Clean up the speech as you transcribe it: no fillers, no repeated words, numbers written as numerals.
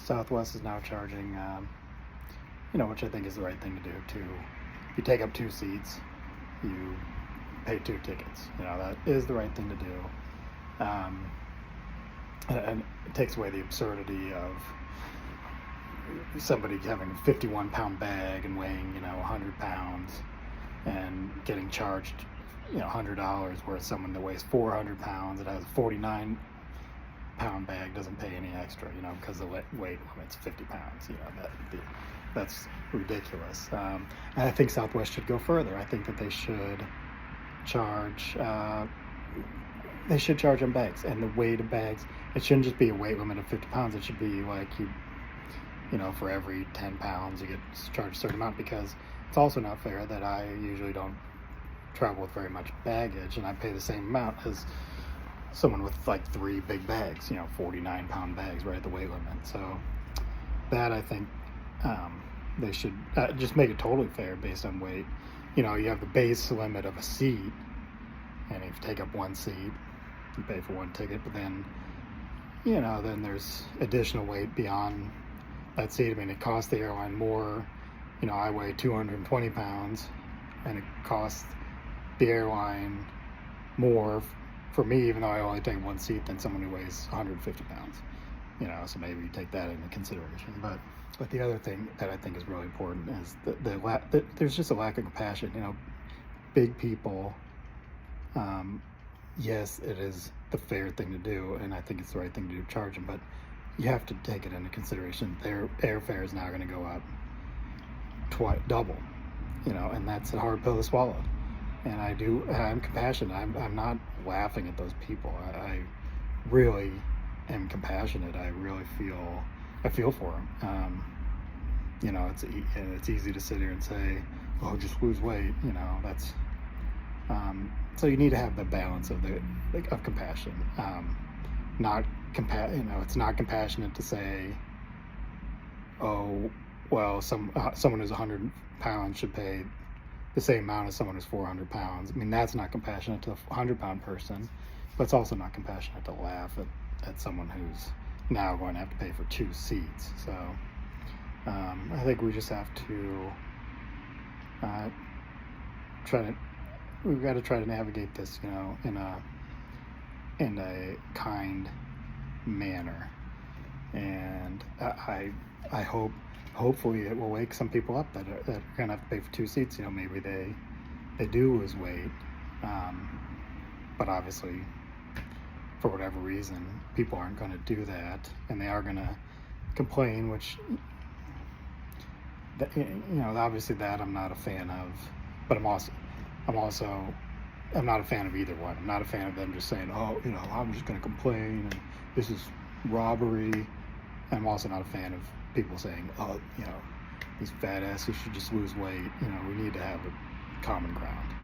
Southwest is now charging, which I think is the right thing to do. To you take up two seats, you pay two tickets. That is the right thing to do. And it takes away the absurdity of somebody having a 51-pound bag and weighing 100 pounds and getting charged $100, whereas someone that weighs 400 pounds that has a 49-pound bag doesn't pay any extra, because the weight limit's 50 pounds. That's ridiculous. And I think Southwest should go further. I think that they should charge on bags, and the weight of bags. It shouldn't just be a weight limit of 50 pounds. It should be like for every 10 pounds you get charged a certain amount, because it's also not fair that I usually don't travel with very much baggage and I pay the same amount as someone with like 3 big bags, 49-pound bags right at the weight limit. So that, I think, they should just make it totally fair based on weight. You have the base limit of a seat, and if you take up one seat, you pay for one ticket, but then then there's additional weight beyond that seat. I mean, it costs the airline more. I weigh 220 pounds, and it costs the airline more for me, even though I only take one seat, than someone who weighs 150 pounds. So maybe you take that into consideration. But the other thing that I think is really important is there's just a lack of compassion. Big people. Yes, it is the fair thing to do, and I think it's the right thing to do, charge them. But you have to take it into consideration. Their airfare is now going to go up double, and that's a hard pill to swallow. And I'm compassionate. I'm not laughing at those people. I really am compassionate. I really feel for them. It's easy to sit here and say, "Oh, just lose weight." That's so you need to have the balance of compassion. It's not compassionate to say, "Oh, well, someone who's 100 pounds should pay the same amount as someone who's 400 pounds. I mean, that's not compassionate to a 100-pound person, but it's also not compassionate to laugh at someone who's now going to have to pay for 2 seats. So I think we just have to we've got to try to navigate this, in a kind manner. And I hopefully it will wake some people up that are gonna have to pay for 2 seats. Maybe they do lose weight, but obviously for whatever reason people aren't going to do that, and they are going to complain, which obviously that I'm not a fan of. But I'm not a fan of either one. I'm not a fan of them just saying, "Oh, I'm just going to complain and this is robbery." And I'm also not a fan of people saying, "Oh, these fat asses should just lose weight." We need to have a common ground.